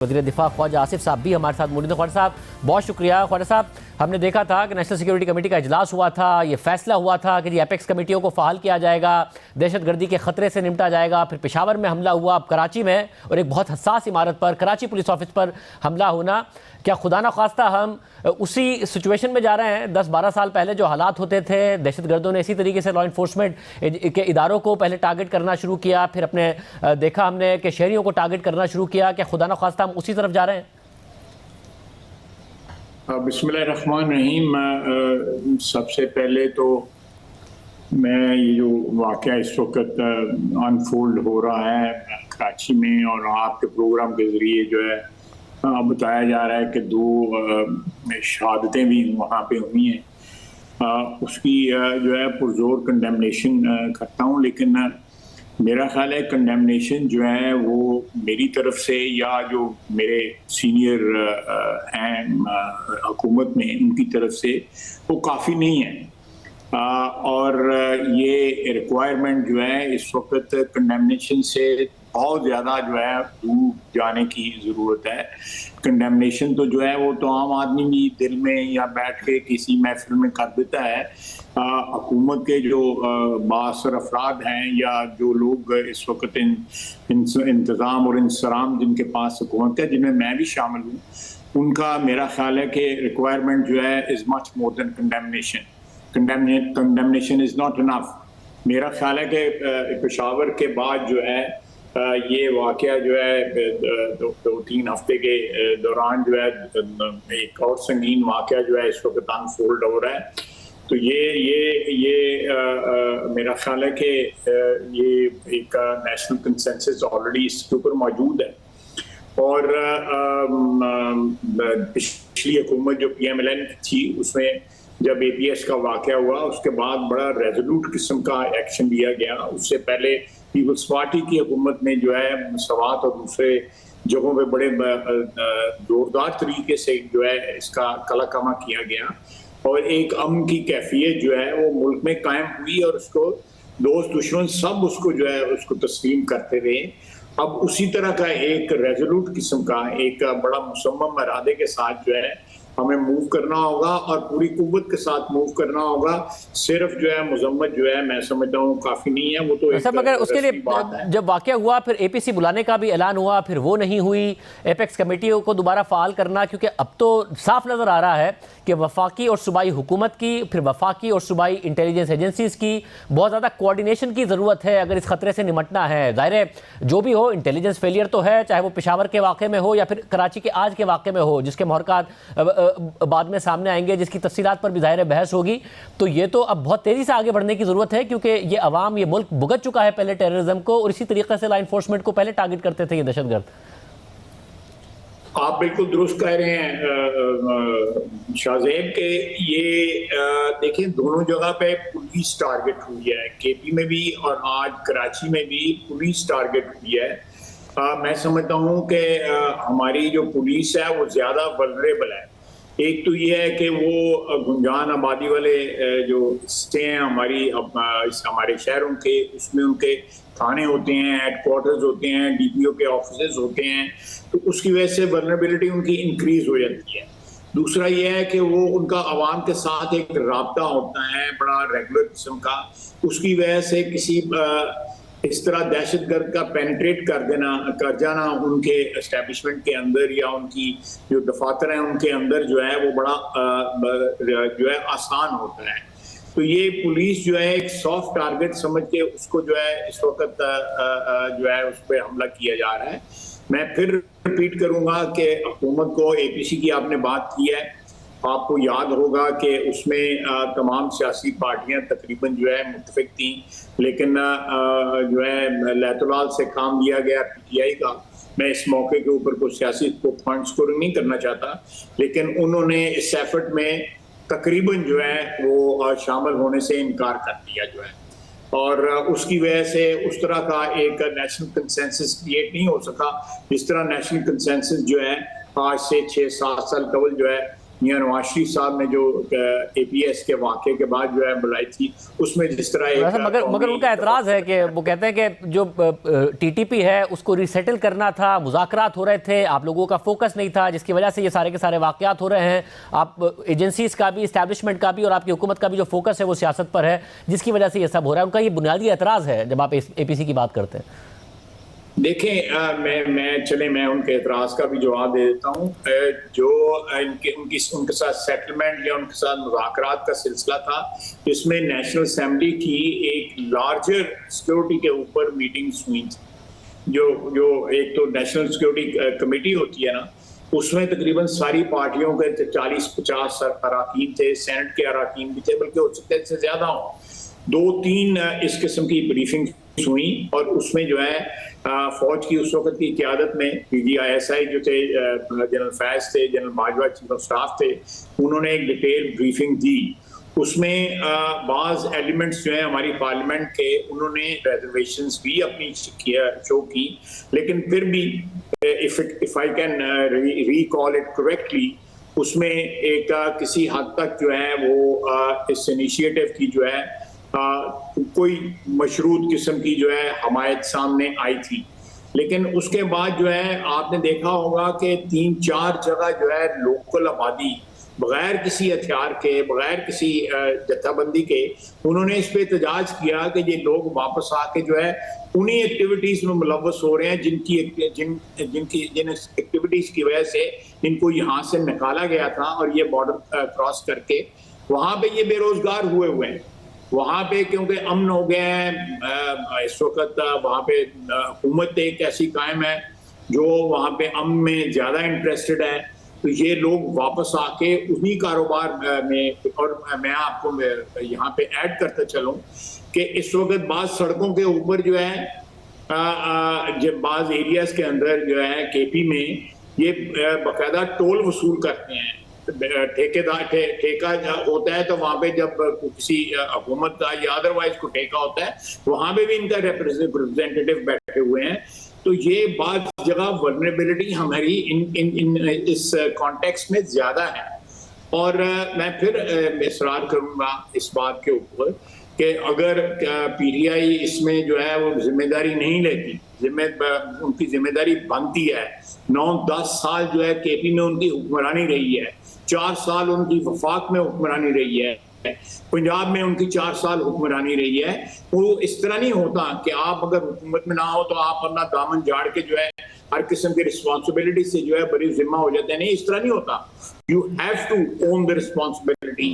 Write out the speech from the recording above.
वज़ीर दिफा ख्वाजा आसिफ साहब भी हमारे साथ मौजूद हैं। ख्वाजा साहब बहुत शुक्रिया। ख्वाजा साहब, हमने देखा था कि नेशनल सिक्योरिटी कमेटी का इजलास हुआ था, ये फैसला हुआ था कि एपेक्स कमेटियों को फ़ाल किया जाएगा, दहशतगर्दी के ख़तरे से निपटा जाएगा। फिर पेशावर में हमला हुआ, अब कराची में, और एक बहुत हसास इमारत पर, कराची पुलिस ऑफिस पर हमला होना। क्या खुदा न खास्ता हम उसी सिचुएशन में जा रहे हैं? 10-12 साल पहले जो हालात होते थे, दहशतगर्दों ने इसी तरीके से लॉ इन्फोर्समेंट के इदारों को पहले टारगेट करना शुरू किया, फिर अपने देखा हमने कि शहरियों को टारगेट करना शुरू किया। क्या खुदा न खास्ता हम उसी तरफ जा रहे हैं? बिस्मिल्लाहिर्रहमानिर्रहीम। सबसे पहले तो मैं ये जो वाक़या इस वक्त अनफोल्ड हो रहा है कराची में और आपके प्रोग्राम के ज़रिए जो है बताया जा रहा है कि 2 शहादतें भी वहाँ पे हुई हैं, उसकी जो है पुरजोर कंडेमनेशन करता हूँ। लेकिन मेरा ख्याल है कंडेमनेशन जो है वो मेरी तरफ से या जो मेरे सीनियर हैं हुकूमत में उनकी तरफ से वो काफ़ी नहीं है। और ये रिक्वायरमेंट जो है इस वक्त कंडेमनेशन से बहुत ज़्यादा जो है दूर जाने की ज़रूरत है। कंडेमनेशन तो जो है वो तो आम आदमी भी दिल में या बैठ के किसी महफिल में कर देता है। हुकूमत के जो बासर अफराद हैं या जो लोग इस वक्त इंतज़ाम और इंसराम जिनके पास हुकूमत है, जिनमें मैं भी शामिल हूँ, उनका मेरा ख्याल है कि रिक्वायरमेंट जो है is much more than condemnation. Condemnation is not enough. मेरा ख्याल है कि पेशावर के बाद जो है ये वाक़या जो है 2-3 हफ्ते के दौरान जो है एक और संगीन वाक़या जो है इस वक्त अनफोल्ड हो रहा है। तो ये मेरा ख्याल है कि ये एक नेशनल कंसेंसस ऑलरेडी इसके ऊपर मौजूद है। और पिछली हुकूमत जो PMLN थी उसमें जब APS का वाक़या हुआ उसके बाद बड़ा रेजोल्यूट किस्म का एक्शन लिया गया। उससे पहले पीपल्स पार्टी की हुकूमत ने जो है मसवात और दूसरे जगहों पे बड़े जोरदार तरीके से जो है इसका कलाकमा किया गया और एक अमन की कैफियत जो है वो मुल्क में कायम हुई और उसको दोस्त दुश्मन सब उसको जो है उसको तस्लीम करते रहे। अब उसी तरह का एक रेजोल्यूट किस्म का एक बड़ा मुसम्मम इरादे के साथ जो है हमें मूव करना होगा और पूरी कुव्वत के साथ मूव करना होगा। सिर्फ जो है मजम्मत जो है मैं समझता हूँ काफी नहीं है। वो तो एक मगर उसके लिए जब वाक़या हुआ फिर APC बुलाने का भी ऐलान हुआ, फिर वो नहीं हुई। एपेक्स कमेटियों को दोबारा फ़ाल करना, क्योंकि अब तो साफ नज़र आ रहा है कि वफाकी और सूबाई हुकूमत की, फिर वफाकी और सूबाई इंटेलिजेंस एजेंसीज़ की बहुत ज़्यादा कोऑर्डिनेशन की ज़रूरत है अगर इस ख़तरे से निमटना है। ज़ाहिर है जो भी हो इंटेलिजेंस फेलियर तो है, चाहे वो पेशावर के वाक़े में हो या फिर कराची के आज के वाक़े में हो, जिसके महरक़ात बाद में सामने आएंगे, जिसकी तफसीलात पर भी ज़ाहिर बहस होगी। तो ये तो अब बहुत तेज़ी से आगे बढ़ने की ज़रूरत है, क्योंकि ये अवाम, ये मुल्क भुगत चुका है पहले टेररिज्म को, और इसी तरीके से लॉ इन्फोर्समेंट को पहले टारगेट करते थे ये दहशतगर्द। आप बिल्कुल दुरुस्त कह रहे हैं शाहजेब के ये देखें दोनों जगह पे पुलिस टारगेट हुई है, KP में भी और आज कराची में भी पुलिस टारगेट हुई है। मैं समझता हूँ कि हमारी जो पुलिस है वो ज़्यादा वल्नरेबल है। एक तो ये है कि वो गुंजान आबादी वाले जो हिस्से हैं हमारे शहरों के, उसमें उनके थाने होते हैं, हेडक्वार्टर्स होते हैं, DPO के ऑफिसेज होते हैं, तो उसकी वजह से वल्नरेबिलिटी उनकी इंक्रीज हो जाती है। दूसरा ये है कि वो उनका आवाम के साथ एक राब्ता होता है बड़ा रेगुलर किस्म का, उसकी वजह से किसी इस तरह दहशतगर्द का पेनिट्रेट कर जाना उनके एस्टेब्लिशमेंट के अंदर या उनकी जो दफातर हैं उनके अंदर जो है वो बड़ा जो है आसान होता है। तो ये पुलिस जो है एक सॉफ्ट टारगेट समझ के उसको जो है इस वक्त जो है उस पर हमला किया जा रहा है। मैं फिर रिपीट करूंगा कि हुकूमत को APC की आपने बात की है, आपको याद होगा कि उसमें तमाम सियासी पार्टियां तकरीबन जो है मुत्तफिक थी, लेकिन जो है लैतुलाल से काम लिया गया PTI का। मैं इस मौके के ऊपर कोई सियासी पॉइंट स्कोरिंग नहीं करना चाहता, लेकिन उन्होंने इस एफर्ट में तकरीबन जो है वो शामिल होने से इनकार कर दिया जो है, और उसकी वजह से उस तरह का एक नेशनल कंसेंसस क्रिएट नहीं हो सका जिस तरह नेशनल कंसेंसस जो है आज से 6-7 साल कबल जो है मियां नवाज शरीफ साहब ने जो APS के वाक़े के बाद जो है बुलाई थी, उसमें जिस तरह मगर उनका एतराज़ है कि वो कहते हैं कि जो TTP है उसको रिसेटल करना था, मुज़ाकरात हो रहे थे, आप लोगों का फोकस नहीं था, जिसकी वजह से ये सारे के सारे वाक़यात हो रहे हैं। आप एजेंसीज का भी, इस्टेब्लिशमेंट का भी और आपकी हुकूमत का भी जो फोकस है वो सियासत पर है, जिसकी वजह से ये सब हो रहा है। उनका ये बुनियादी एतराज़ है जब आप APC की बात करते हैं। देखें, मैं उनके एतराज़ का भी जवाब दे देता हूँ। जो उनके साथ सेटलमेंट या उनके साथ मुज़ाकरात का सिलसिला था, इसमें नेशनल असेंबली की एक लार्जर सिक्योरिटी के ऊपर मीटिंग्स हुई थी। जो एक तो नेशनल सिक्योरिटी कमेटी होती है ना, उसमें तकरीबन सारी पार्टियों के 40-50 अराकीन थे, सेनेट के अराकीन भी थे, बल्कि हो सकते इससे ज़्यादा हो। 2-3 इस किस्म की ब्रीफिंग हुई और उसमें जो है फौज की उस वक्त की क़यादत में PGI जो थे, जनरल फैज थे, general Bajwa chief of staff थे, उन्होंने एक डिटेल ब्रीफिंग दी। उसमें बाज़ एलिमेंट्स जो हैं हमारी पार्लियामेंट के, उन्होंने रिजर्वेशंस भी अपनी शो की, लेकिन फिर भी if I can recall it correctly, उसमें एक किसी हद तक जो है वो इस इनिशिएटिव की जो है कोई मशरूत किस्म की जो है हमायत सामने आई थी। लेकिन उसके बाद जो है आपने देखा होगा कि 3-4 जगह जो है लोकल आबादी बगैर किसी हथियार के, बगैर किसी जत्थाबंदी के, उन्होंने इस पे एहतजाज किया कि ये लोग वापस आके जो है उन्हीं एक्टिविटीज में मुलव्वस हो रहे हैं जिन एक्टिविटीज की वजह से इनको यहाँ से निकाला गया था और ये बॉर्डर क्रॉस करके वहाँ पे ये बेरोजगार हुए हैं। वहाँ पे क्योंकि अमन हो गए हैं इस वक्त, वहाँ पे हुकूमत एक ऐसी कायम है जो वहाँ पे अमन में ज़्यादा इंटरेस्टेड है, तो ये लोग वापस आके उन्हीं कारोबार में। और मैं आपको यहाँ पे ऐड करता चलूँ कि इस वक्त बाज़ सड़कों के ऊपर जो है जब बाज़ एरियाज़ के अंदर जो है KP में ये बाकायदा टोल वसूल करते हैं। ठेका होता है तो वहां पे जब किसी हुकूमत का या अदरवाइज को ठेका होता है, वहां पे भी इनका रिप्रेजेंटेटिव बैठे हुए हैं। तो ये बात जगह वल्नरेबिलिटी हमारी इन इस कॉन्टेक्स्ट में ज्यादा है। और मैं फिर इसरार करूंगा इस बात के ऊपर कि अगर PTI इसमें जो है वो जिम्मेदारी नहीं लेती, उनकी जिम्मेदारी बनती है। 9-10 साल जो है KP में उनकी हुक्मरानी रही है, 4 साल उनकी वफाक में हुक्मरानी रही है, पंजाब में उनकी 4 साल हुक्मरानी रही है। वो इस तरह नहीं होता कि आप अगर हुकूमत में ना हो तो आप अपना दामन झाड़ के जो है हर किस्म की रिस्पॉन्सिबिलिटी से जो है बड़ी जिम्मा हो जाते हैं। नहीं, इस तरह नहीं होता। You have to own the responsibility.